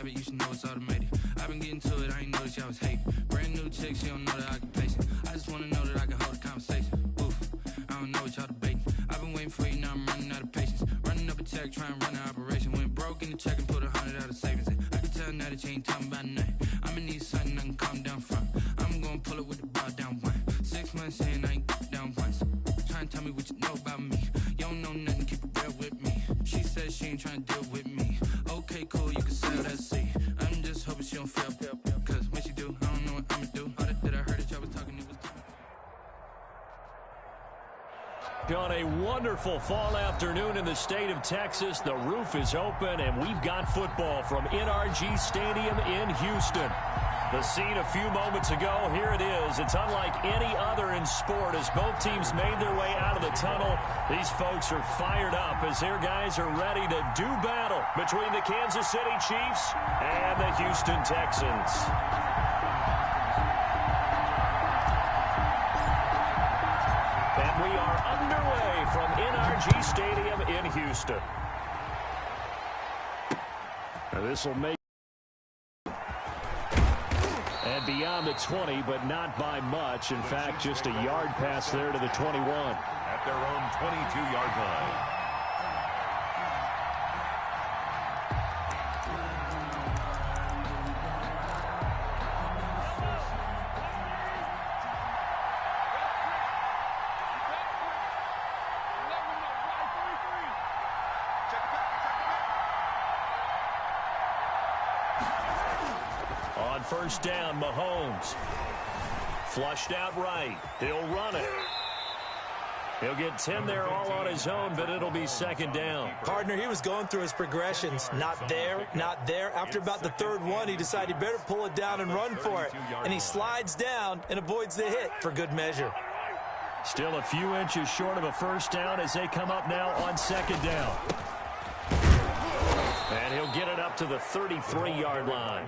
You should know it's automated. I've been getting to it, I ain't noticed y'all was hating. Brand new chick, she don't know that I can pace it. I just wanna know that I can hold a conversation. Oof, I don't know what y'all debating. I've been waiting for you, now I'm running out of patience. Running up a check, trying to run an operation. Went broke in the check and put 100 out of savings. I can tell now that you ain't talking about nothing. I'ma need something I can calm down from. I'm gonna pull it with the ball down one. 6 months in, I ain't down once. Trying to tell me what you know about me. You don't know nothing, keep it real with me. She said she ain't trying to deal with me. Okay, cool, you can sell that seat. I'm just hoping she don't fail. Cause when she do, I don't know what I'ma do. All that I heard that y'all was talking, it was On a wonderful fall afternoon in the state of Texas, the roof is open and we've got football from NRG Stadium in Houston. The scene a few moments ago, here it is. It's unlike any other in sport as both teams made their way out of the tunnel. These folks are fired up as their guys are ready to do battle between the Kansas City Chiefs and the Houston Texans. And we are underway from NRG Stadium in Houston. Now this will make and beyond the 20, but not by much. In fact, just a yard pass there to the 21. At their own 22-yard line. On first down, Mahomes. Flushed out right. He'll run it. He'll get 10 there all on his own, but it'll be second down. Partner, he was going through his progressions. Not there, not there. After about the third one, he decided he better pull it down and run for it. And he slides down and avoids the hit for good measure. Still a few inches short of a first down as they come up now on second down. And he'll get it up to the 33-yard line.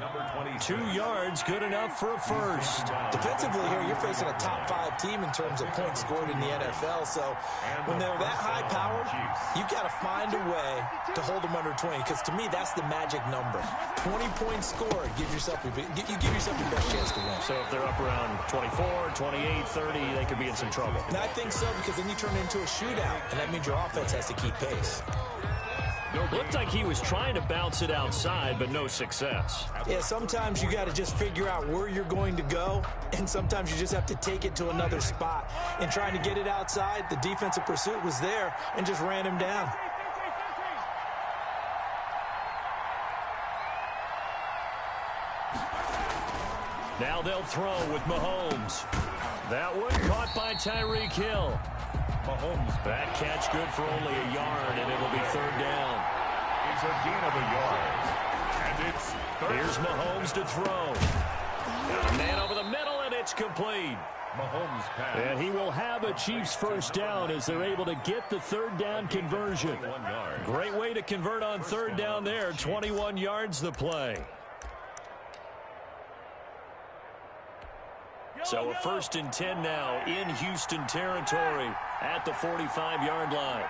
2 yards, good enough for a first. Defensively here, you're facing a top-5 team in terms of points scored in the NFL. So when they're that high-powered, you've got to find a way to hold them under 20. Because to me, that's the magic number. 20 points scored, you give yourself your best chance to win. So if they're up around 24, 28, 30, they could be in some trouble. And I think so, because then you turn it into a shootout, and that means your offense has to keep pace. Looked like he was trying to bounce it outside, but no success. Yeah, sometimes you got to just figure out where you're going to go, and sometimes you just have to take it to another spot. And trying to get it outside, the defensive pursuit was there and just ran him down. Now they'll throw with Mahomes. That one caught by Tyreek Hill. Mahomes, that catch good for only a yard, and it'll be third down. It's a gain of a yard. And it's third. Here's Mahomes to throw. Got a man over the middle, and it's complete. Mahomes pass. And he will have a Chiefs first down as they're able to get the third down conversion. Great way to convert on third down there. 21 yards the play. So a first and 10 now in Houston territory at the 45-yard line.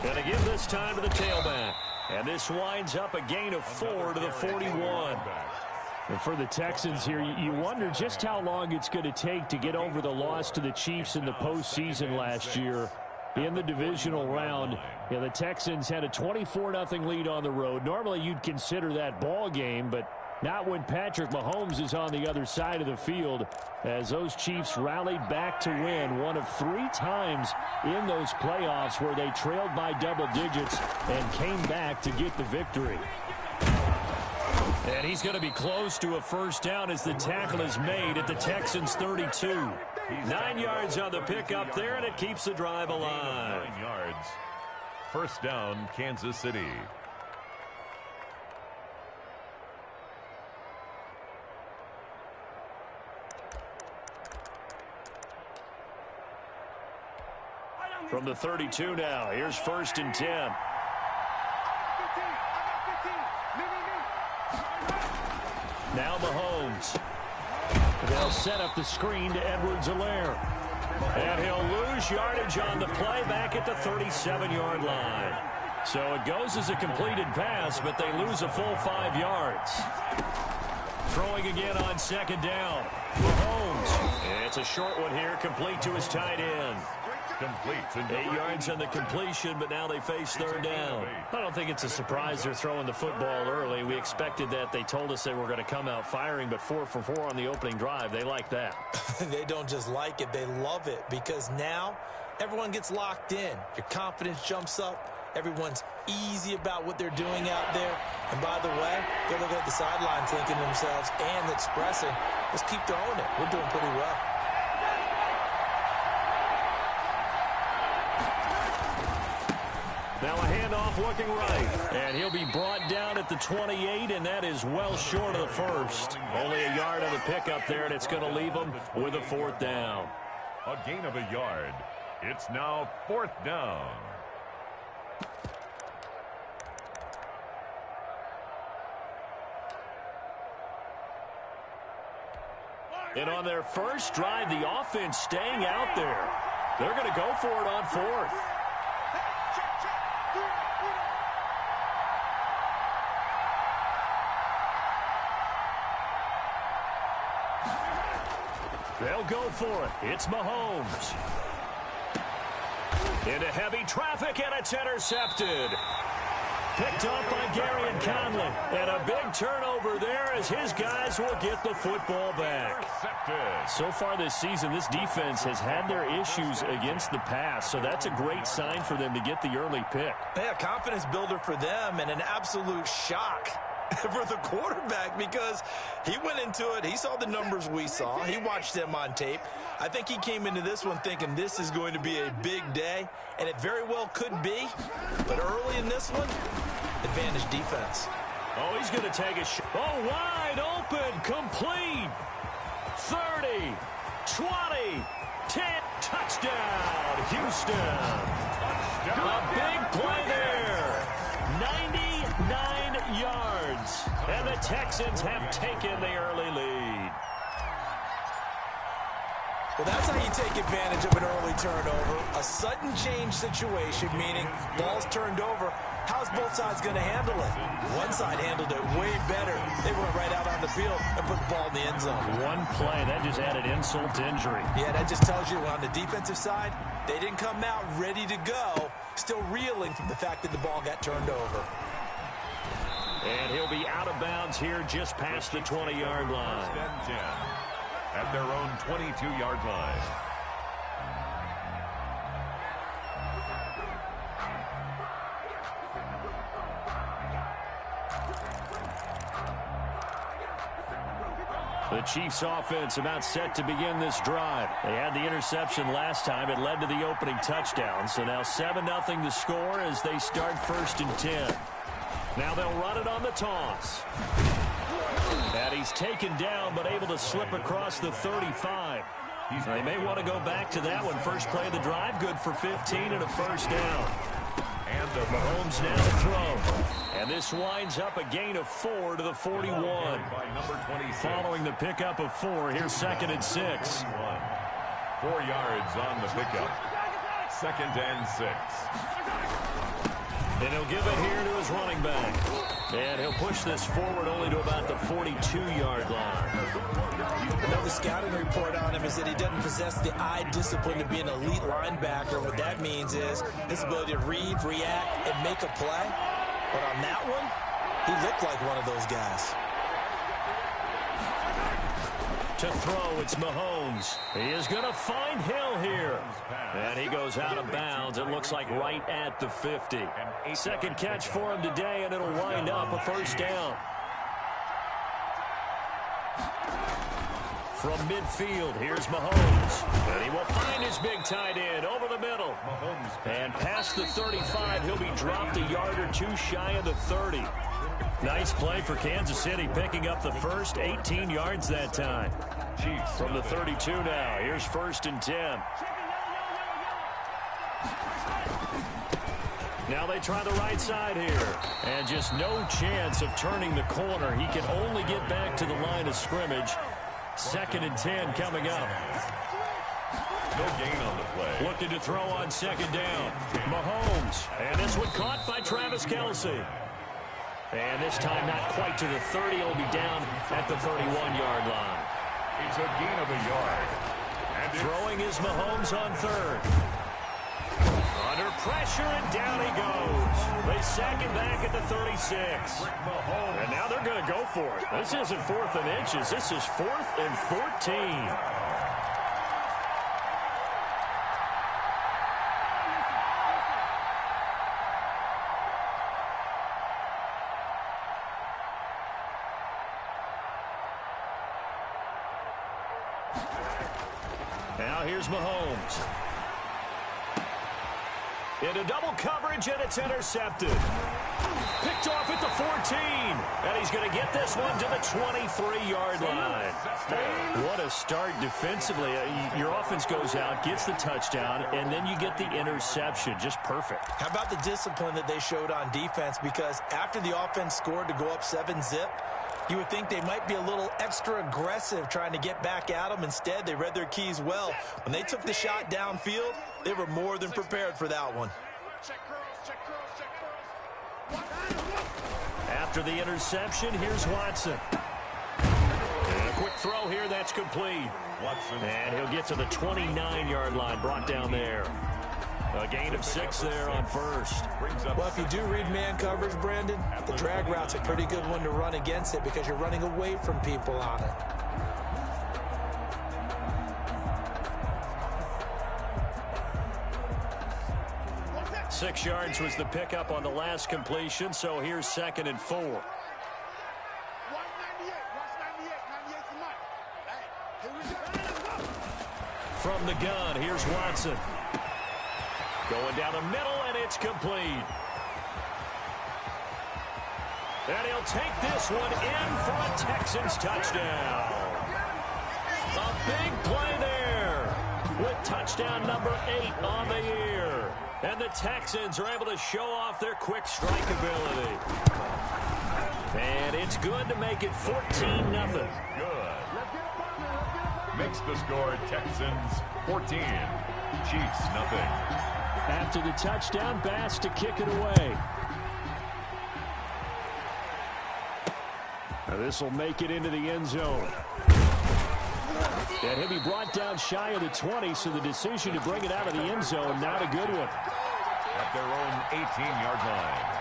Going to give this time to the tailback. And this winds up a gain of 4 to the 41. And for the Texans here, you wonder just how long it's going to take to get over the loss to the Chiefs in the postseason last year in the divisional round. Yeah, the Texans had a 24-0 lead on the road. Normally you'd consider that ball game, but not when Patrick Mahomes is on the other side of the field, as those Chiefs rallied back to win one of 3 times in those playoffs where they trailed by double digits and came back to get the victory. And he's going to be close to a first down as the tackle is made at the Texans' 32. 9 yards on the pickup there, and it keeps the drive alive. 9 yards. First down, Kansas City. From the 32 now, here's first and 10. Now Mahomes. They'll set up the screen to Edwards-Helaire. And he'll lose yardage on the play back at the 37-yard line. So it goes as a completed pass, but they lose a full 5 yards. Throwing again on second down. Mahomes. It's a short one here, complete to his tight end. Complete. 8 yards on the completion, but now they face third down. I don't think it's a surprise they're throwing the football early. We expected that. They told us they were going to come out firing, but 4 for 4 on the opening drive. They like that. They don't just like it, they love it, because now everyone gets locked in. Your confidence jumps up. Everyone's easy about what they're doing out there. And by the way, they're looking at the sidelines thinking to themselves and expressing, let's keep throwing it. We're doing pretty well. Now a handoff looking right, and he'll be brought down at the 28, and that is well short of the first. Only a yard on the pickup there, and it's going to leave him with a 4th down. A gain of a yard. It's now 4th down. And on their first drive, the offense staying out there. They're going to go for it on 4th. They'll go for it. It's Mahomes. Into heavy traffic, and it's intercepted. Picked up by Gary and Conley. And a big turnover there as his guys will get the football back. So far this season, this defense has had their issues against the pass, so that's a great sign for them to get the early pick. Yeah, confidence builder for them, and an absolute shock for the quarterback, because he went into it. He saw the numbers we saw. He watched them on tape. I think he came into this one thinking this is going to be a big day, and it very well could be. But early in this one, advantage defense. Oh, he's going to take a shot. Oh, wide open, complete. 30, 20, 10, touchdown, Houston. A big play there. 99 yards. And the Texans have taken the early lead. Well, that's how you take advantage of an early turnover. A sudden change situation, meaning ball's turned over. How's both sides going to handle it? One side handled it way better. They went right out on the field and put the ball in the end zone. One play, that just added insult to injury. Yeah, that just tells you on the defensive side, they didn't come out ready to go, still reeling from the fact that the ball got turned over. And he'll be out of bounds here just past the 20-yard line. At their own 22-yard line. The Chiefs offense about set to begin this drive. They had the interception last time. It led to the opening touchdown. So now 7-0 to score as they start 1st and 10. Now they'll run it on the toss. And he's taken down, but able to slip across the 35. They may want to go back to that one. First play of the drive, good for 15 and a 1st down. And the Mahomes now to throw. And this winds up a gain of 4 to the 41. Following the pickup of 4, here's 2nd and 6. 4 yards on the pickup. 2nd and 6. And he'll give it here to his running back. And he'll push this forward only to about the 42-yard line. You know, the scouting report on him is that he doesn't possess the eye discipline to be an elite linebacker. What that means is his ability to read, react, and make a play. But on that one, he looked like one of those guys. To throw, it's Mahomes. He is going to find Hill here. And he goes out of bounds. It looks like right at the 50. 2nd catch for him today, and it'll wind up a 1st down. From midfield, here's Mahomes. And he will find his big tight end over the middle. And past the 35, he'll be dropped a yard or 2 shy of the 30. Nice play for Kansas City, picking up the first, 18 yards that time. From the 32 now, here's 1st and 10. Now they try the right side here. And just no chance of turning the corner. He can only get back to the line of scrimmage. 2nd and 10 coming up. No gain on the play. Looking to throw on second down. Mahomes. And this one caught by Travis Kelce. And this time not quite to the 30. It'll be down at the 31-yard line. It's a gain of a yard. And throwing is Mahomes on third. Under pressure, and down he goes. They sack him back at the 36. And now they're going to go for it. This isn't 4th and inches. This is 4th and 14. Now here's Mahomes. Into double coverage, and it's intercepted. Picked off at the 14. And he's going to get this one to the 23-yard line. What a start defensively. Your offense goes out, gets the touchdown, and then you get the interception. Just perfect. How about the discipline that they showed on defense? Because after the offense scored to go up 7-zip, you would think they might be a little extra aggressive trying to get back at them. Instead, they read their keys well. When they took the shot downfield, they were more than prepared for that one. After the interception, here's Watson. And a quick throw here, that's complete. And he'll get to the 29-yard line, brought down there. A gain of 6 there on first. Well, if you do read man coverage, Brandon, the drag route's a pretty good one to run against it because you're running away from people on it. Six yards was the pickup on the last completion, so here's 2nd and 4. From the gun, here's Watson. Going down the middle, and it's complete. And he'll take this one in for a Texans touchdown. A big play there with touchdown number 8 on the year. And the Texans are able to show off their quick strike ability. And it's good to make it 14-0. Good. Makes the score Texans 14, Chiefs nothing. After the touchdown, Bass to kick it away. Now this will make it into the end zone. And he'll be brought down shy of the 20, so the decision to bring it out of the end zone, not a good one. At their own 18-yard line.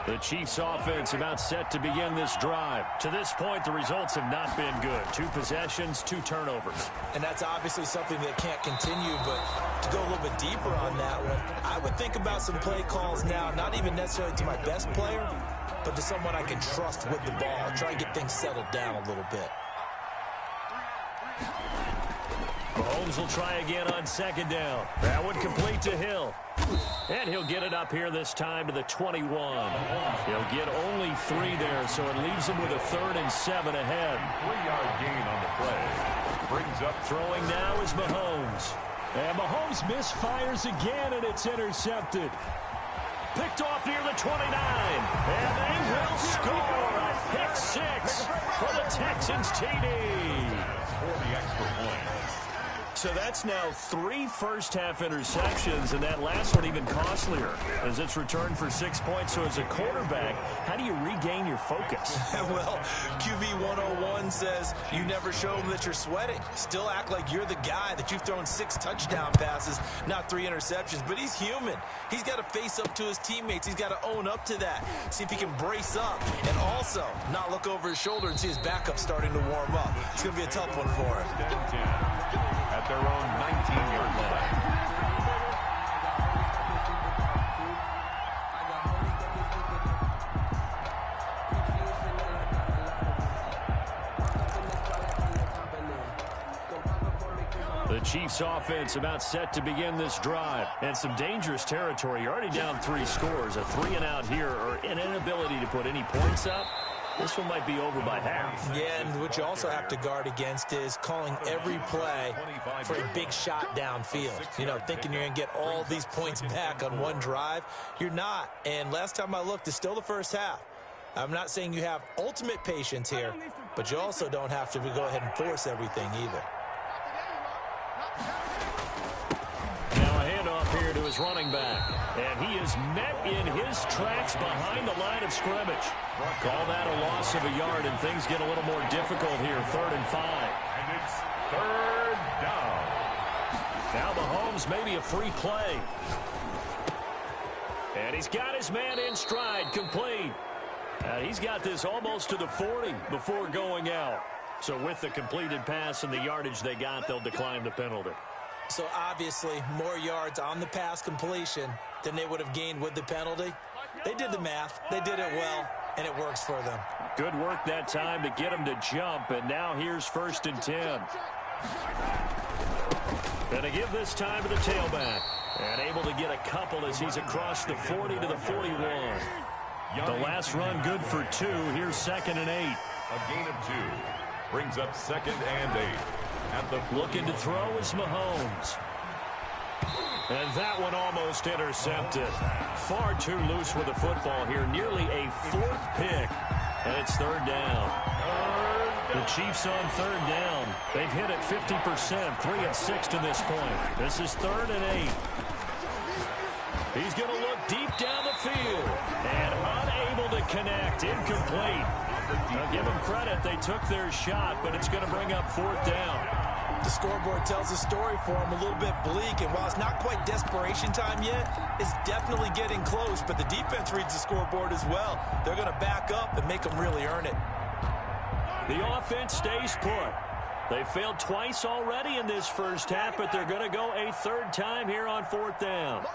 The Chiefs offense about set to begin this drive. To this point, the results have not been good. 2 possessions, 2 turnovers. And that's obviously something that can't continue, but to go a little bit deeper on that one, I would think about some play calls now, not even necessarily to my best player, but to someone I can trust with the ball. Try and get things settled down a little bit. Mahomes will try again on 2nd down. That one complete to Hill. And he'll get it up here this time to the 21. He'll get only 3 there, so it leaves him with a 3rd and 7 ahead. 3-yard gain on the play. Brings up throwing now is Mahomes. And Mahomes misfires again, and it's intercepted. Picked off near the 29. And they will score a pick 6 for the Texans TD. For the extra point. So that's now 3 first-half interceptions, and that last one even costlier as it's returned for 6 points. So as a quarterback, how do you regain your focus? Well, QB 101 says you never show them that you're sweating. Still act like you're the guy, that you've thrown 6 touchdown passes, not 3 interceptions. But he's human. He's got to face up to his teammates. He's got to own up to that. See if he can brace up and also not look over his shoulder and see his backup starting to warm up. It's going to be a tough one for him. At their own 19-yard line. The Chiefs offense about set to begin this drive. And some dangerous territory. You're already down 3 scores. A 3-and-out here, or an inability to put any points up. This one might be over by half. Yeah, and what you also have to guard against is calling every play for a big shot downfield. You know, thinking you're going to get all these points back on one drive. You're not. And last time I looked, it's still the first half. I'm not saying you have ultimate patience here, but you also don't have to go ahead and force everything either. Now a handoff here to his running back. And he is met in his tracks behind the line of scrimmage. Call that a loss of a yard, and things get a little more difficult here. 3rd and 5. And it's 3rd down. Now Mahomes, maybe a free play. And he's got his man in stride, complete. He's got this almost to the 40 before going out. So with the completed pass and the yardage they got, they'll decline the penalty. So obviously more yards on the pass completion than they would have gained with the penalty. They did the math. They did it well, and it works for them. Good work that time to get him to jump, and now here's 1st and 10. Gonna give this time to the tailback. And able to get a couple as he's across the 40 to the 41. The last run good for 2. Here's 2nd and 8. A gain of 2. Brings up 2nd and 8. At the looking to throw is Mahomes. And that one almost intercepted. Far too loose with the football here. Nearly a 4th pick. And it's 3rd down. The Chiefs on 3rd down. They've hit it 50%. 3 of 6 to this point. This is 3rd and 8. He's going to look deep down the field. And unable to connect. Incomplete. Now give them credit. They took their shot, but it's going to bring up 4th down. The scoreboard tells a story for him, a little bit bleak, and while it's not quite desperation time yet, it's definitely getting close, but the defense reads the scoreboard as well. They're going to back up and make them really earn it. The offense stays put. They failed twice already in this first half, but they're going to go a 3rd time here on 4th down.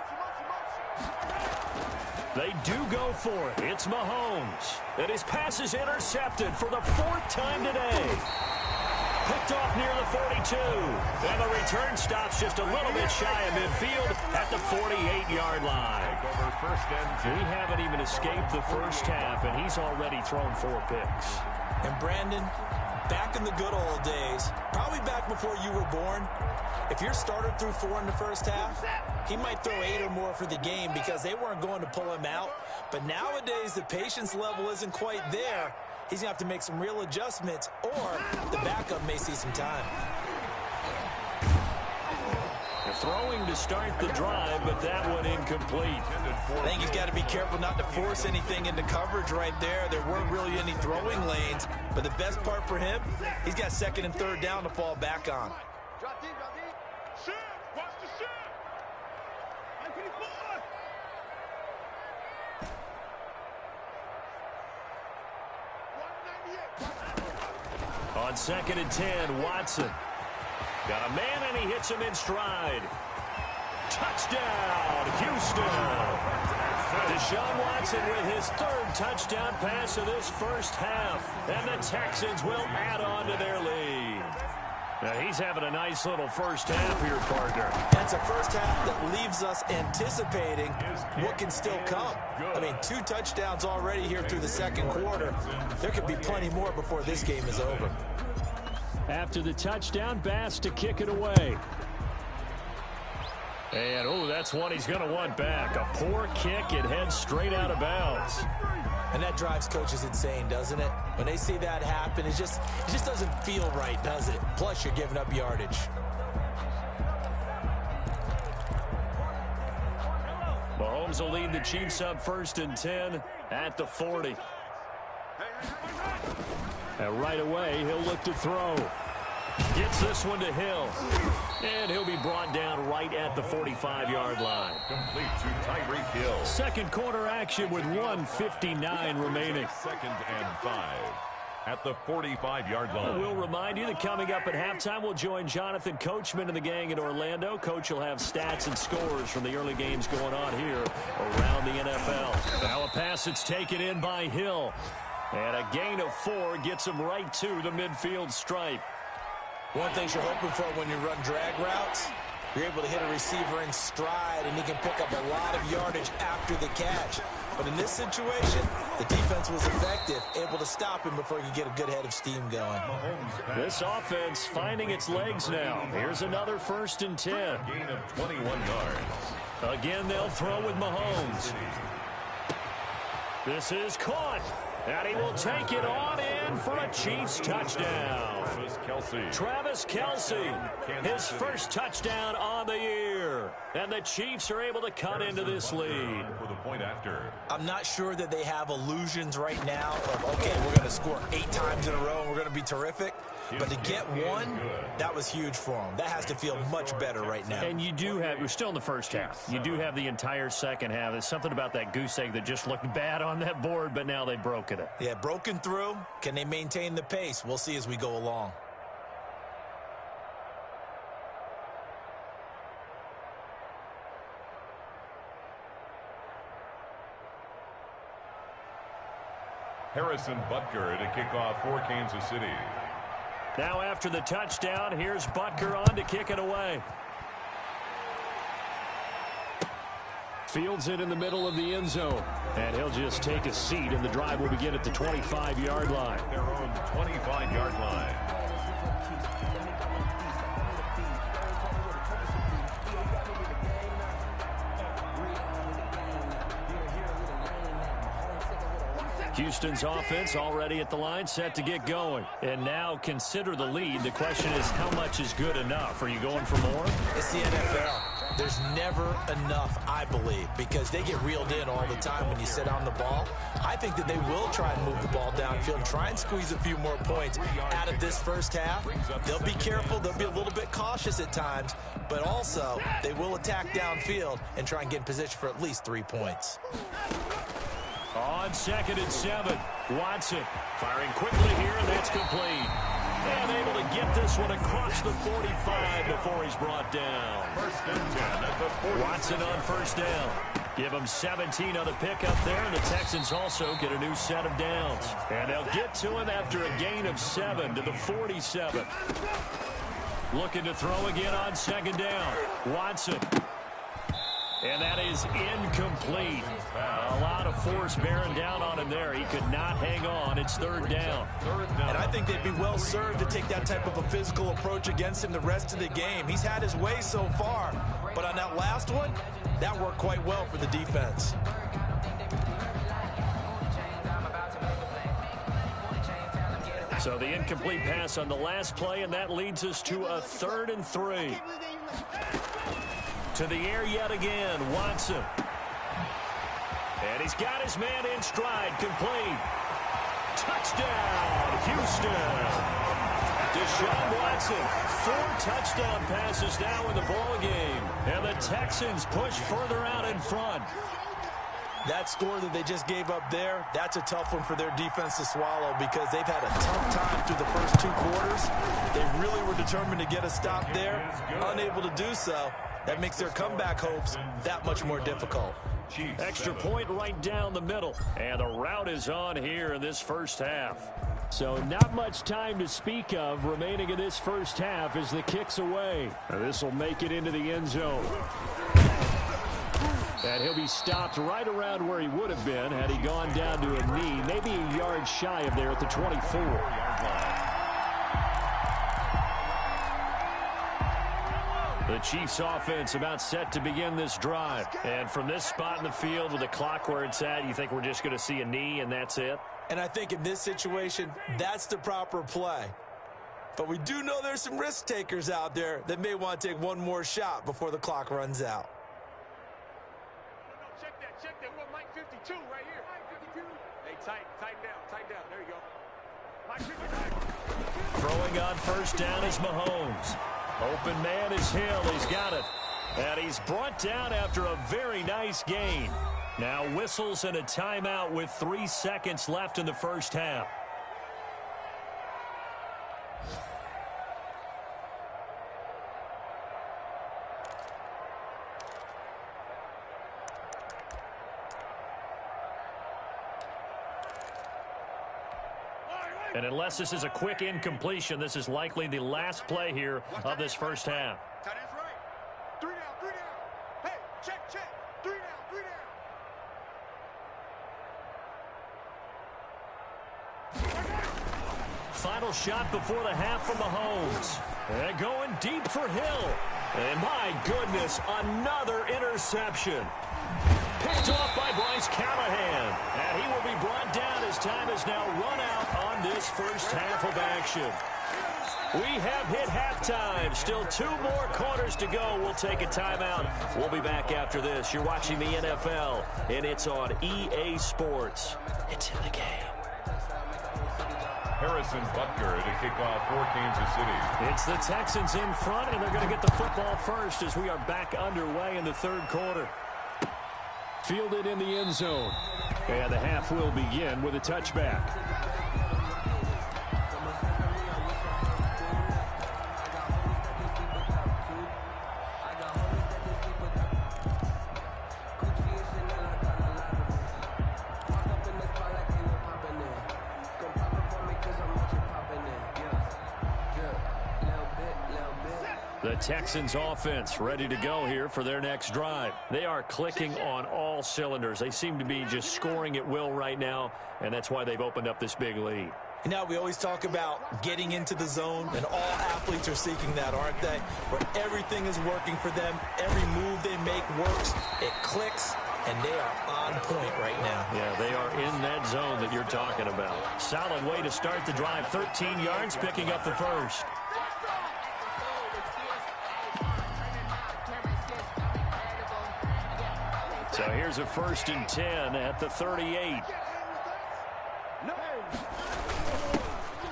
They do go for it. It's Mahomes. And his pass is intercepted for the 4th time today. Picked off near the 42. And the return stops just a little bit shy of midfield at the 48-yard line. We haven't even escaped the first half, and he's already thrown 4 picks. And Brandon, back in the good old days, probably back before you were born, if your starter threw 4 in the first half, he might throw 8 or more for the game because they weren't going to pull him out. But nowadays, the patience level isn't quite there. He's going to have to make some real adjustments, or the backup may see some time. They're throwing to start the drive, but that one incomplete. I think he's got to be careful not to force anything into coverage right there. There weren't really any throwing lanes, but the best part for him, he's got 2nd and 3rd down to fall back on. On 2nd and 10, Watson. Got a man, and he hits him in stride. Touchdown, Houston. Deshaun Watson with his 3rd touchdown pass of this first half. And the Texans will add on to their lead. Now he's having a nice little first half here, partner. It's a first half that leaves us anticipating what can still come. I mean, 2 touchdowns already here through the 2nd quarter. There could be plenty more before this game is over. After the touchdown, Bass to kick it away. And, oh, that's one he's going to want back. A poor kick. It heads straight out of bounds. And that drives coaches insane, doesn't it? When they see that happen, it just doesn't feel right, does it? Plus, you're giving up yardage. Mahomes will lead the Chiefs up 1st and 10 at the 40. And right away, he'll look to throw. Gets this one to Hill. And he'll be brought down right at the 45-yard line. Complete to Tyreek Hill. 2nd quarter action with 1:59 remaining. 2nd and 5 at the 45-yard line. We'll remind you that coming up at halftime, we'll join Jonathan Coachman and the gang in Orlando. Coach will have stats and scores from the early games going on here around the NFL. Now a pass that's taken in by Hill. And a gain of 4 gets him right to the midfield stripe. One thing you're hoping for when you run drag routes, you're able to hit a receiver in stride, and he can pick up a lot of yardage after the catch. But in this situation, the defense defense was effective, able to stop him before he could get a good head of steam going. This offense finding its legs now. Here's another 1st and 10. Gain of 21 yards. Again, they'll throw with Mahomes. This is caught. And he will take it on in for a Chiefs touchdown. Travis Kelce, his first touchdown on the year. And the Chiefs are able to cut into this lead. For the point after. I'm not sure that they have illusions right now of, okay, we're going to score 8 times in a row and we're going to be terrific. But to get one, that was huge for them. That has to feel much better right now. And you do have, we're still in the first half. You do have the entire second half. There's something about that goose egg that just looked bad on that board, but now they've broken it. Yeah, broken through. Can they maintain the pace? We'll see as we go along. Harrison Butker to kick off for Kansas City. Now after the touchdown, here's Butker on to kick it away. Fields it in the middle of the end zone. And he'll just take a seat, and the drive will begin at the 25-yard line. Their own 25-yard line. Houston's offense already at the line, set to get going. And now consider the lead. The question is, how much is good enough? Are you going for more? It's the NFL. There's never enough, I believe, because they get reeled in all the time when you sit on the ball. I think that they will try and move the ball downfield and try and squeeze a few more points out of this first half. They'll be careful. They'll be a little bit cautious at times, but also they will attack downfield and try and get in position for at least 3 points. On 2nd and 7, Watson firing quickly here, and that's complete. And able to get this one across the 45 before he's brought down. 1st and 10 at the 40. Watson on 1st down. Give him 17 on the pickup there, and the Texans also get a new set of downs. And they'll get to him after a gain of 7 to the 47. Looking to throw again on 2nd down. Watson. And that is incomplete. A lot of force bearing down on him there. He could not hang on. It's 3rd down. And I think they'd be well served to take that type of a physical approach against him the rest of the game. He's had his way so far. But on that last one, that worked quite well for the defense. So the incomplete pass on the last play, and that leads us to a 3rd and 3. To the air yet again, Watson. And he's got his man in stride, complete. Touchdown, Houston. Deshaun Watson, 4 touchdown passes now in the ball game. And the Texans push further out in front. That score that they just gave up there, that's a tough one for their defense to swallow because they've had a tough time through the first 2 quarters. They really were determined to get a stop there, unable to do so. That makes their comeback hopes that much more difficult. Extra point right down the middle. And the route is on here in this first half. So not much time to speak of remaining in this first half as the kick's away. This will make it into the end zone. And he'll be stopped right around where he would have been had he gone down to a knee, maybe a yard shy of there at the 24. The Chiefs offense about set to begin this drive. And from this spot in the field with the clock where it's at, you think we're just going to see a knee and that's it? And I think in this situation, that's the proper play. But we do know there's some risk takers out there that may want to take one more shot before the clock runs out. Check that. What Mike 52 right here. Mike 52. Hey, tighten down. There you go. Mike 52. Throwing on 1st down is Mahomes. Open man is Hill. He's got it. And he's brought down after a very nice gain. Now whistles and a timeout with 3 seconds left in the first half. And unless this is a quick incompletion, this is likely the last play here of this first half. Tight end's right. 3 down. Hey, check. 3 down. final shot before the half from Mahomes. And going deep for Hill. And my goodness, another interception. Picked off by Bryce Callahan. And he will be brought down as time has now run out on this first half of action. We have hit halftime. Still 2 more quarters to go. We'll take a timeout. We'll be back after this. You're watching the NFL, and it's on EA Sports. It's in the game. Harrison Butker to kick off for Kansas City. It's the Texans in front, and they're going to get the football first as we are back underway in the third quarter. Fielded in the end zone. And the half will begin with a touchback. The Texans offense ready to go here for their next drive. They are clicking on all cylinders. They seem to be just scoring at will right now, and that's why they've opened up this big lead. You know, we always talk about getting into the zone, and all athletes are seeking that, aren't they? Where everything is working for them, every move they make works, it clicks, and they are on point right now. Yeah, they are in that zone that you're talking about. Solid way to start the drive. 13 yards, picking up the first. So here's a 1st and 10 at the 38.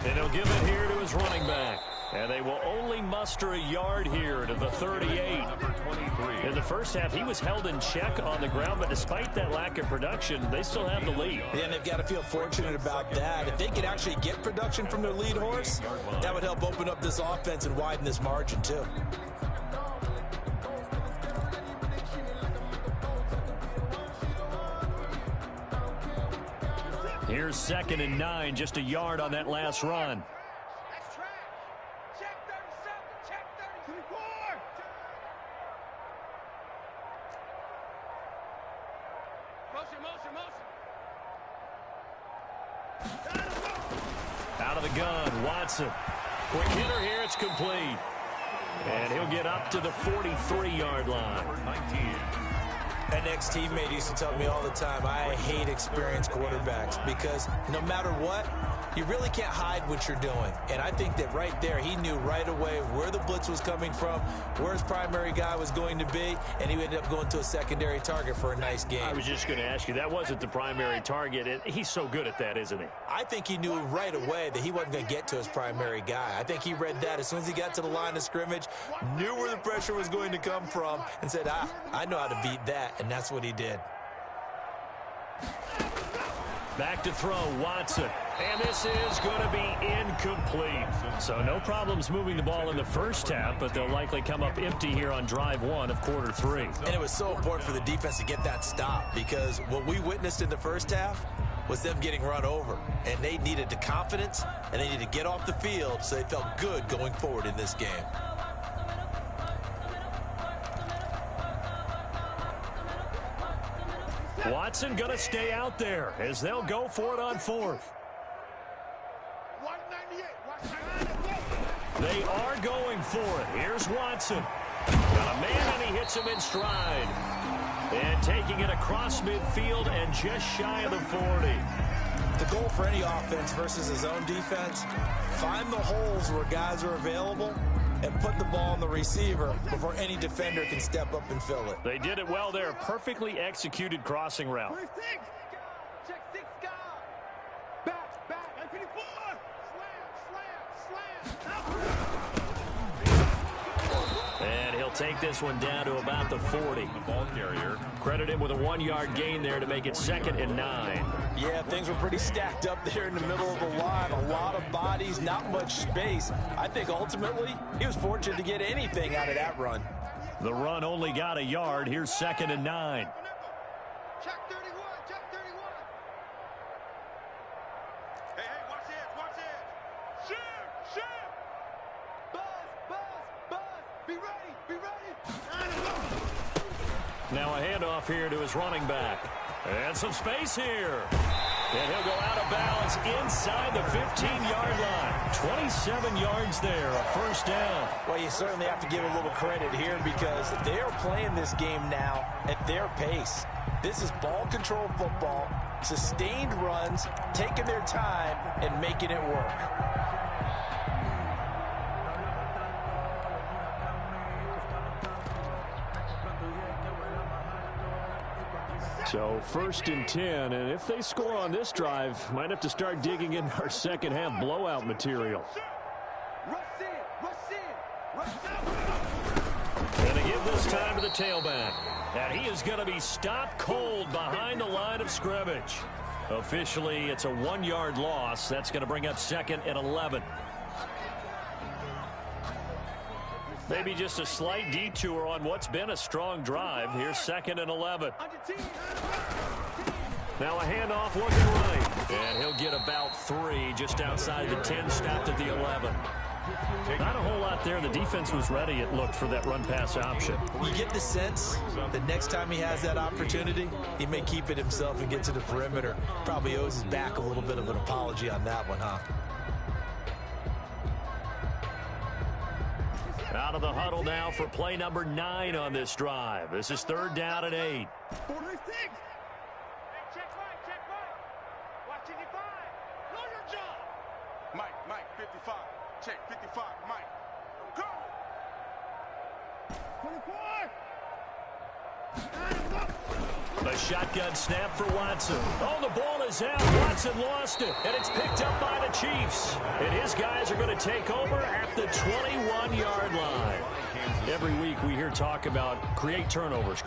And he'll give it here to his running back. And they will only muster a yard here to the 38. In the first half, he was held in check on the ground, but despite that lack of production, they still have the lead. Yeah, and they've got to feel fortunate about that. If they could actually get production from their lead horse, that would help open up this offense and widen this margin, too. Here's 2nd and 9, just a yard on that last run. That's track. Check 37. Check 34. Motion. Out of the gun, Watson. Quick hitter here, it's complete. And he'll get up to the 43-yard line. 19. An ex-teammate used to tell me all the time, I hate experienced quarterbacks because no matter what, you really can't hide what you're doing. And I think that right there, he knew right away where the blitz was coming from, where his primary guy was going to be, and he ended up going to a secondary target for a nice game. I was just going to ask you, that wasn't the primary target. And he's so good at that, isn't he? I think he knew right away that he wasn't going to get to his primary guy. I think he read that as soon as he got to the line of scrimmage, knew where the pressure was going to come from, and said, I know how to beat that, and that's what he did. Back to throw, Watson. And this is going to be incomplete. So no problems moving the ball in the first half, but they'll likely come up empty here on drive 1 of quarter 3. And it was so important for the defense to get that stop because what we witnessed in the first half was them getting run over. And they needed the confidence, and they needed to get off the field so they felt good going forward in this game. Watson going to stay out there as they'll go for it on 4th. 198. They are going for it. Here's Watson. Got a man, and he hits him in stride. And taking it across midfield and just shy of the 40. The goal for any offense versus his own defense, find the holes where guys are available and put the ball on the receiver before any defender can step up and fill it. They did it well there. Perfectly executed crossing route. Check 6 guard. Back. 54. Slam. And he'll take this one down to about the 40. The ball carrier. Credit him with a 1-yard gain there to make it 2nd and 9. Yeah, things were pretty stacked up there in the middle of the line. A lot of bodies, not much space. I think ultimately he was fortunate to get anything out of that run. The run only got a yard. Here's 2nd and 9. Check 31. Hey, watch it. Shoot. Buzz. Be ready. Now a handoff here to his running back. And some space here. And he'll go out of bounds inside the 15-yard line. 27 yards there, a first down. Well, you certainly have to give a little credit here because they are playing this game now at their pace. This is ball control football, sustained runs, taking their time, and making it work. So 1st and 10, and if they score on this drive, might have to start digging in our second half blowout material. And they give this time to the tailback. And he is going to be stopped cold behind the line of scrimmage. Officially, it's a 1-yard loss. That's going to bring up 2nd and 11. Maybe just a slight detour on what's been a strong drive. Here's 2nd and 11. Now a handoff looking right. And he'll get about 3 just outside the 10, stopped at the 11. Not a whole lot there. The defense was ready, it looked, for that run-pass option. You get the sense that next time he has that opportunity, he may keep it himself and get to the perimeter. Probably owes his back a little bit of an apology on that one, huh? Out of the huddle now for play number 9 on this drive. This is 3rd down and 8. 46. Hey, check Mike. Watching you five. Know your job. Mike, 55. Check 55, Mike. I'm coming. 24. A shotgun snap for Watson. Oh, the ball is out. Watson lost it, and it's picked up by the Chiefs. And his guys are going to take over at the 21-yard line. Every week we hear talk about create turnovers.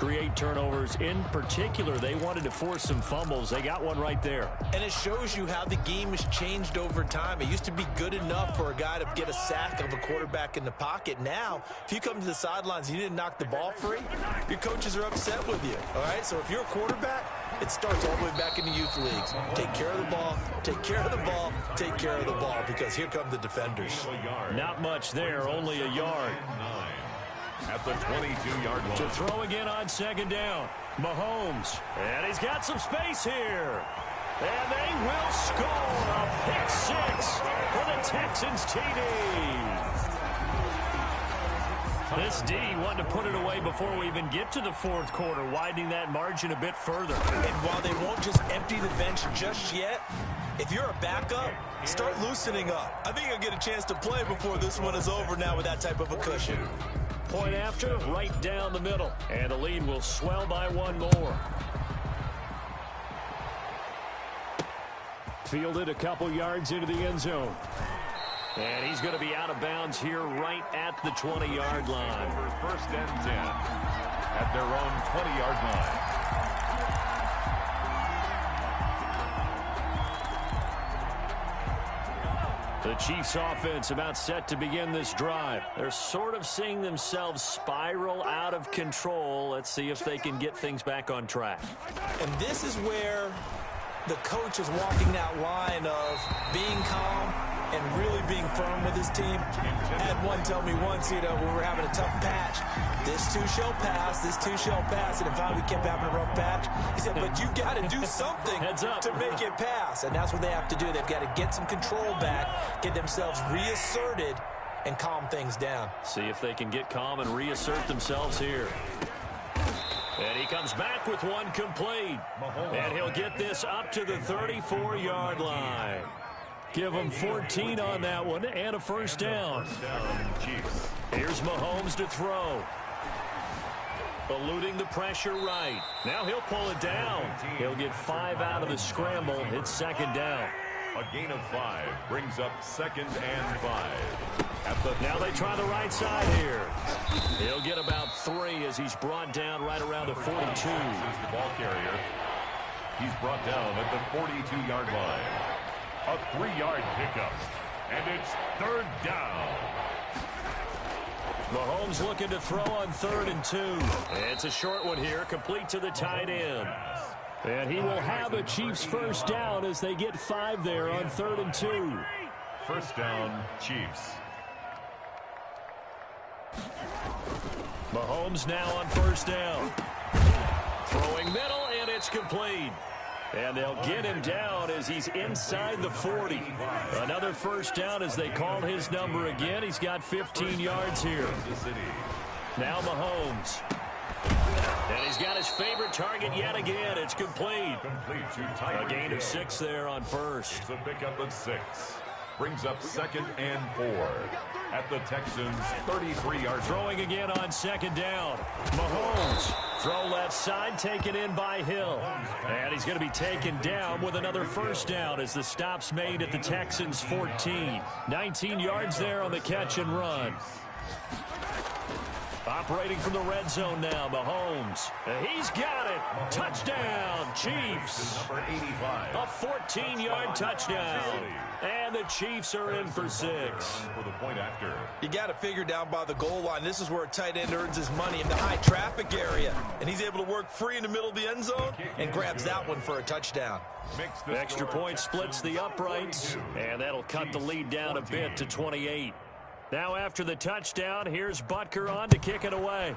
In particular, they wanted to force some fumbles. They got one right there. And it shows you how the game has changed over time. It used to be good enough for a guy to get a sack of a quarterback in the pocket. Now, if you come to the sidelines and you didn't knock the ball free, your coaches are upset with you. All right? So if you're a quarterback, it starts all the way back in the youth leagues. Take care of the ball, take care of the ball, take care of the ball, because here come the defenders. Not much there, only a yard. At the 22-yard line. To throw again on 2nd down. Mahomes. And he's got some space here. And they will score a pick 6 for the Texans TD. This D wanted to put it away before we even get to the 4th quarter, widening that margin a bit further. And while they won't just empty the bench just yet, if you're a backup, start loosening up. I think you'll get a chance to play before this one is over now with that type of a cushion. Point after, right down the middle. And the lead will swell by 1 more. Fielded a couple yards into the end zone. And he's going to be out of bounds here right at the 20-yard line. 1st and 10 at their own 20-yard line. The Chiefs offense about set to begin this drive. They're sort of seeing themselves spiral out of control. Let's see if they can get things back on track. And this is where the coach is walking that line of being calm and really being firm with his team. I had one tell me once, when we were having a tough patch, this too shall pass, this too shall pass. And if finally we kept having a rough patch, he said, but you got to do something to make it pass. And that's what they have to do. They've got to get some control back, get themselves reasserted, and calm things down. See if they can get calm and reassert themselves here. And he comes back with one complete. And he'll get this up to the 34-yard line. Give him 14 on that one and a first down. Here's Mahomes to throw. Eluding the pressure right. Now he'll pull it down. He'll get 5 out of the scramble. It's 2nd down. A gain of 5 brings up 2nd and 5. Now they try the right side here. He'll get about 3 as he's brought down right around the 42. This is the ball carrier. He's brought down at the 42-yard line. A 3-yard pickup. And it's 3rd down. Mahomes looking to throw on 3rd and 2. It's a short one here, complete to the tight end. And he will have a Chiefs first down as they get 5 there on 3rd and 2. First down, Chiefs. Mahomes now on first down. Throwing middle, and it's complete. And they'll get him down as he's inside the 40. Another first down as they call his number again. He's got 15 yards here. Now Mahomes. And he's got his favorite target yet again. It's complete. A gain of 6 there on first. It's a pickup of 6. Brings up 2nd and 4 at the Texans' 33-yard. Throwing again on 2nd down. Mahomes. Throw left side, taken in by Hill. And he's going to be taken down with another first down as the stop's made at the Texans' 14. 19 yards there on the catch and run. Operating from the red zone now, Mahomes. He's got it. Touchdown, Chiefs. Number 85. A 14-yard touchdown. And the Chiefs are in for 6. For the point after. You got to figure down by the goal line. This is where a tight end earns his money in the high traffic area. And he's able to work free in the middle of the end zone and grabs that one for a touchdown. Extra point splits the uprights. And that'll cut the lead down a bit to 28. Now after the touchdown, here's Butker on to kick it away.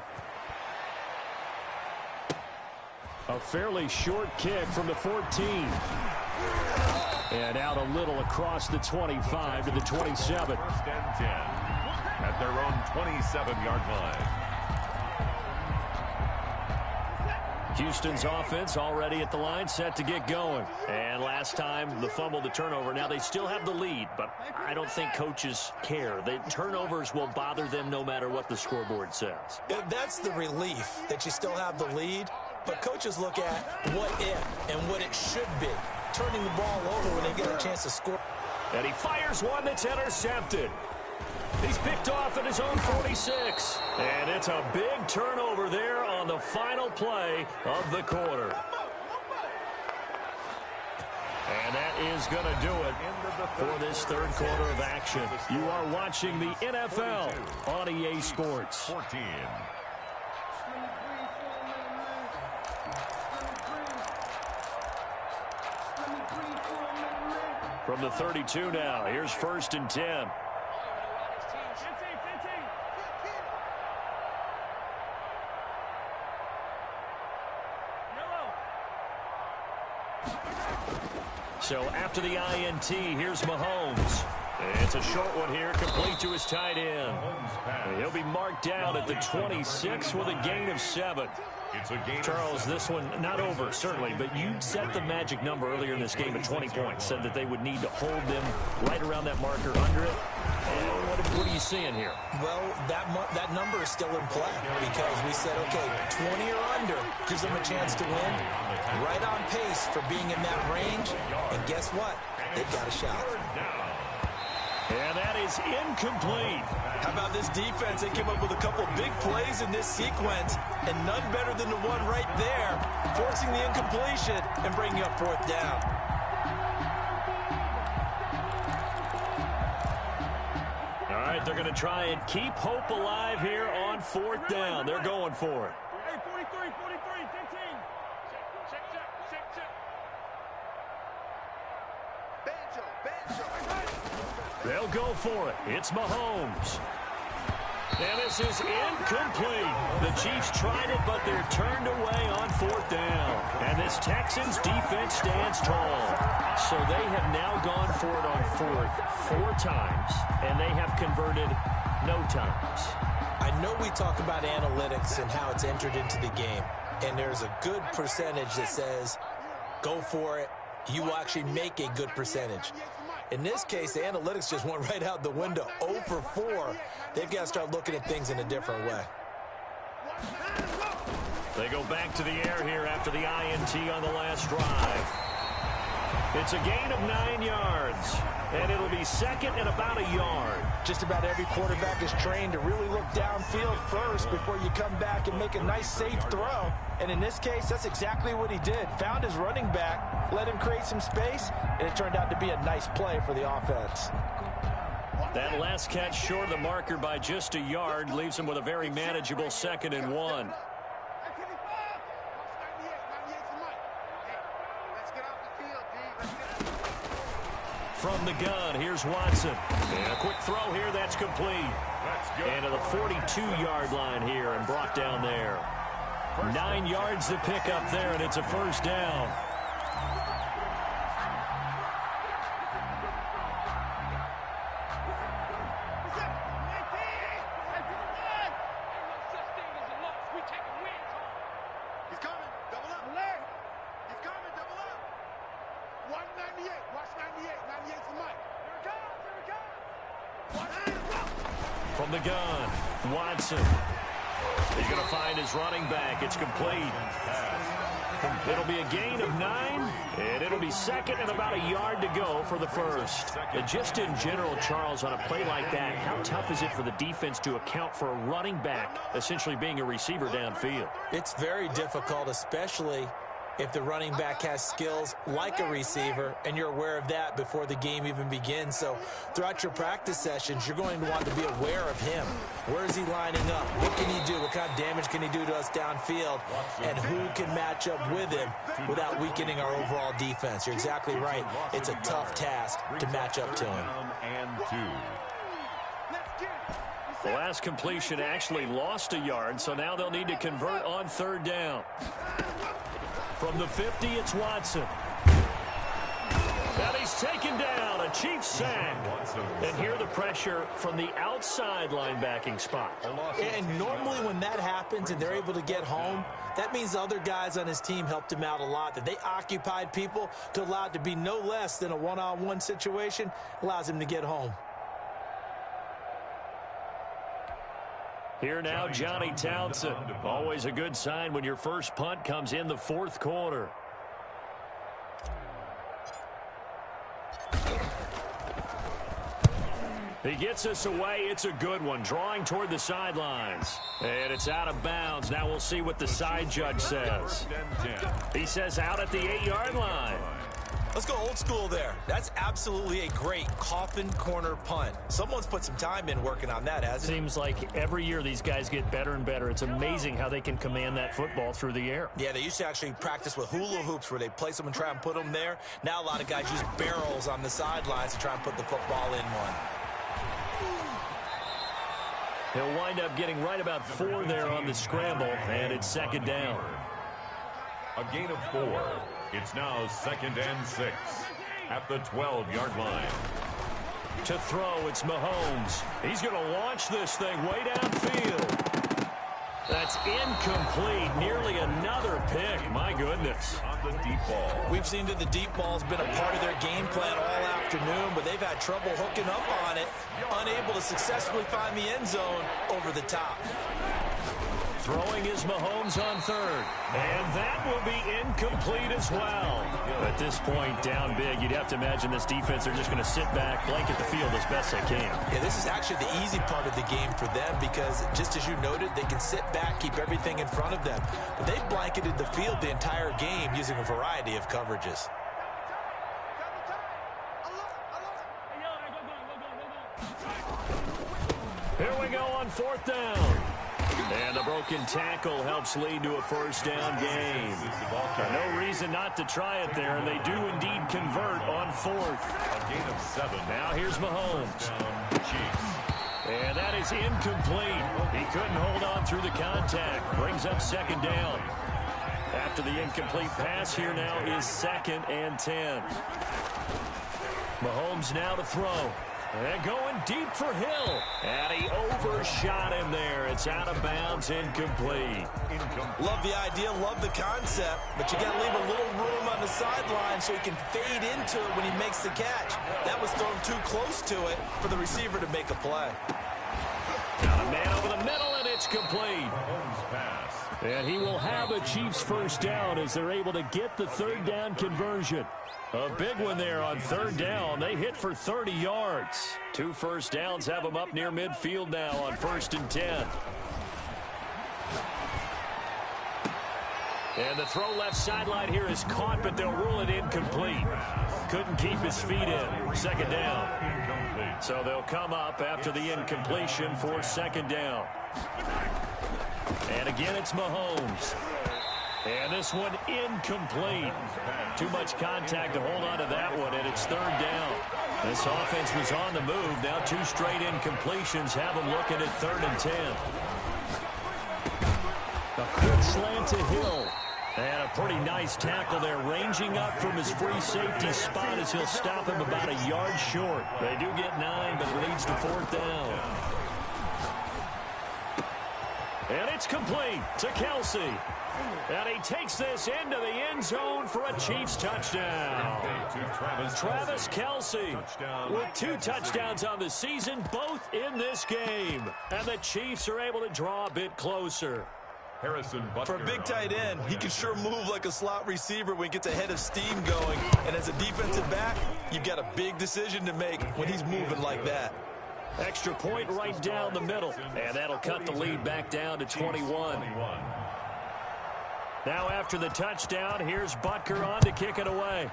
A fairly short kick from the 14. And out a little across the 25 to the 27. 1st and 10 at their own 27-yard line. Houston's offense already at the line, set to get going. And last time, the fumble, the turnover. Now they still have the lead, but I don't think coaches care. The turnovers will bother them no matter what the scoreboard says. That's the relief that you still have the lead, but coaches look at what if and what it should be. Turning the ball over when they get a chance to score. And he fires one that's intercepted. He's picked off at his own 46. And it's a big turnover there on the final play of the quarter. And that is going to do it for this third quarter of action. You are watching the NFL on EA Sports. 14. From the 32 now, here's 1st and 10. So after the INT, here's Mahomes. It's a short one here, complete to his tight end. He'll be marked down at the 26 with a gain of 7. Charles, this one not over, certainly, but you set the magic number earlier in this game at 20 points, said that they would need to hold them right around that marker under it. And what are you seeing here? Well, that number is still in play because we said, okay, 20 or under gives them a chance to win. Right on pace for being in that range. And guess what? They've got a shot. And that is incomplete. How about this defense? They came up with a couple big plays in this sequence, and none better than the one right there, forcing the incompletion and bringing up 4th down. All right, they're going to try and keep hope alive here on 4th down. They're going for it. Hey, 43, 15. Check. Banjo. They'll go for it. It's Mahomes. And this is incomplete. The Chiefs tried it, but they're turned away on 4th down. And this Texans defense stands tall. So they have now gone for it on 4th 4 times, and they have converted no times. I know we talk about analytics and how it's entered into the game, and there's a good percentage that says go for it. You will actually make a good percentage. In this case, the analytics just went right out the window. 0 for 4. They've got to start looking at things in a different way. They go back to the air here after the INT on the last drive. It's a gain of 9 yards, and it'll be 2nd and about a yard. Just about every quarterback is trained to really look downfield first before you come back and make a nice, safe throw. And in this case, that's exactly what he did. Found his running back, let him create some space, and it turned out to be a nice play for the offense. That last catch short of the marker by just a yard leaves him with a very manageable 2nd and 1. From the gun, here's Watson. And a quick throw here, that's complete. And to the 42-yard line here and brought down there. 9 yards to pick up there, and it's a first down. from the gun. Watson. He's going to find his running back. It's complete. It'll be a gain of 9, and it'll be second and about a yard to go for the first. And just in general, Charles, on a play like that, how tough is it for the defense to account for a running back essentially being a receiver downfield? It's very difficult, especially if the running back has skills like a receiver, and you're aware of that before the game even begins. So throughout your practice sessions, you're going to want to be aware of him. Where is he lining up? What can he do? What kind of damage can he do to us downfield? And who can match up with him without weakening our overall defense? You're exactly right. It's a tough task to match up to him. The last completion actually lost a yard, so now they'll need to convert on third down. From the 50, it's Watson. And he's taken down, a Chiefs sack. And here the pressure from the outside linebacking spot. And normally when that happens and they're able to get home, that means the other guys on his team helped him out a lot. That they occupied people to allow it to be no less than a one-on-one situation, allows him to get home. Here now, Johnny Townsend. Always a good sign when your first punt comes in the fourth quarter. He gets us away. It's a good one. Drawing toward the sidelines. And it's out of bounds. Now we'll see what the side judge says. He says out at the 8-yard line. Let's go old school there. That's absolutely a great coffin corner punt. Someone's put some time in working on that, hasn't it? Seems like every year these guys get better and better. It's amazing how they can command that football through the air. Yeah, they used to actually practice with hula hoops where they place them and try and put them there. Now a lot of guys use barrels on the sidelines to try and put the football in one. He'll wind up getting right about 4 there on the scramble, and it's second down. A gain of 4. It's now 2nd and 6 at the 12-yard line. To throw, it's Mahomes. He's going to launch this thing way downfield. That's incomplete. Nearly another pick. My goodness. On the deep ball. We've seen that the deep ball's been a part of their game plan all afternoon, but they've had trouble hooking up on it, unable to successfully find the end zone over the top. Throwing is Mahomes on third. And that will be incomplete as well. At this point, down big, you'd have to imagine this defense, they're just going to sit back, blanket the field as best they can. Yeah, this is actually the easy part of the game for them because, just as you noted, they can sit back, keep everything in front of them. But they've blanketed the field the entire game using a variety of coverages. Here we go on fourth down. And the broken tackle helps lead to a first down gain. No reason not to try it there, and they do indeed convert on fourth. A gain of 7. Now here's Mahomes. And that is incomplete. He couldn't hold on through the contact. Brings up second down. After the incomplete pass, here now is 2nd and 10. Mahomes now to throw. And going deep for Hill. And he overshot him there. It's out of bounds, incomplete. Love the idea, love the concept, but you got to leave a little room on the sideline so he can fade into it when he makes the catch. That was thrown too close to it for the receiver to make a play. Got a man over the middle, and it's complete. And he will have a Chiefs first down as they're able to get the third down conversion. A big one there on third down. They hit for 30 yards. 2 first downs have them up near midfield now on 1st and 10. And the throw left sideline here is caught, but they'll rule it incomplete. Couldn't keep his feet in. Second down. So they'll come up after the incompletion for second down. And again, it's Mahomes. And this one incomplete. Too much contact to hold on to that one, and it's third down. This offense was on the move. Now 2 straight incompletions have them looking at 3rd and 10. A quick slant to Hill. And a pretty nice tackle there, ranging up from his free safety spot as he'll stop him about a yard short. They do get 9, but it leads to 4th down. And it's complete to Kelsey. And he takes this into the end zone for a Chiefs touchdown. Travis Kelsey with 2 touchdowns on the season, both in this game. And the Chiefs are able to draw a bit closer. For a big tight end, he can sure move like a slot receiver when he gets a head of steam going. And as a defensive back, you've got a big decision to make when he's moving like that. Extra point right down the middle. And that'll cut the lead back down to 21. Now after the touchdown, here's Butker on to kick it away.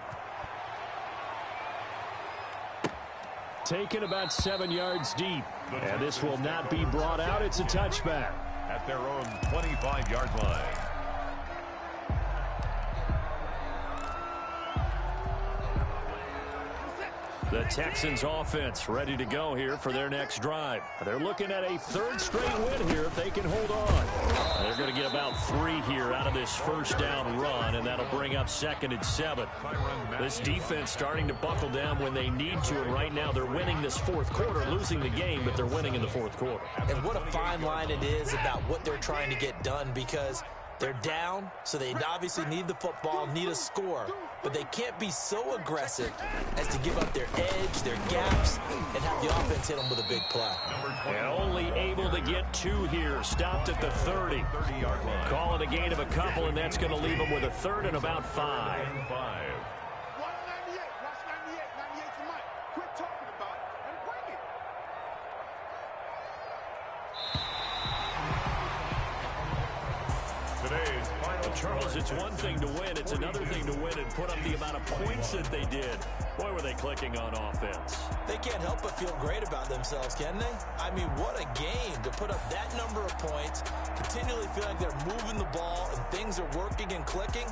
Taken about 7 yards deep. And this will not be brought out. It's a touchback. At their own 25-yard line. The Texans offense ready to go here for their next drive. They're looking at a 3rd straight win here if they can hold on. They're going to get about 3 here out of this first down run, and that'll bring up 2nd and 7. This defense starting to buckle down when they need to, and right now they're winning this 4th quarter, losing the game, but they're winning in the 4th quarter. And what a fine line it is about what they're trying to get done, because they're down, so they obviously need the football, need a score. But they can't be so aggressive as to give up their edge, their gaps, and have the offense hit them with a big play. And only able to get 2 here. Stopped at the 30. Call it a gain of a couple, and that's going to leave them with a 3rd and about 5. Watch 98. Watch 98. 98's the mic. Quit talking about it and bring it. Today's final. Charles, it's one thing to win. It's another thing to win and put up the amount of points that they did. Boy, were they clicking on offense. They can't help but feel great about themselves, can they? I mean, what a game to put up that number of points, continually feel like they're moving the ball and things are working and clicking.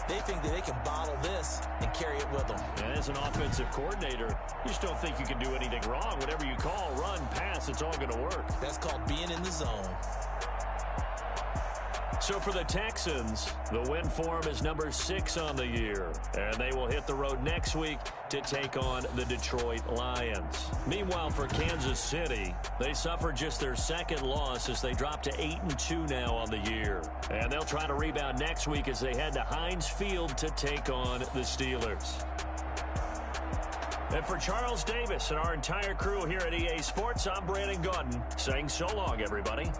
They think that they can bottle this and carry it with them. And as an offensive coordinator, you just don't think you can do anything wrong. Whatever you call, run, pass, it's all going to work. That's called being in the zone. So for the Texans, the win form is number 6 on the year. And they will hit the road next week to take on the Detroit Lions. Meanwhile, for Kansas City, they suffered just their 2nd loss as they dropped to 8-2 now on the year. And they'll try to rebound next week as they head to Heinz Field to take on the Steelers. And for Charles Davis and our entire crew here at EA Sports, I'm Brandon Gaudin saying so long, everybody.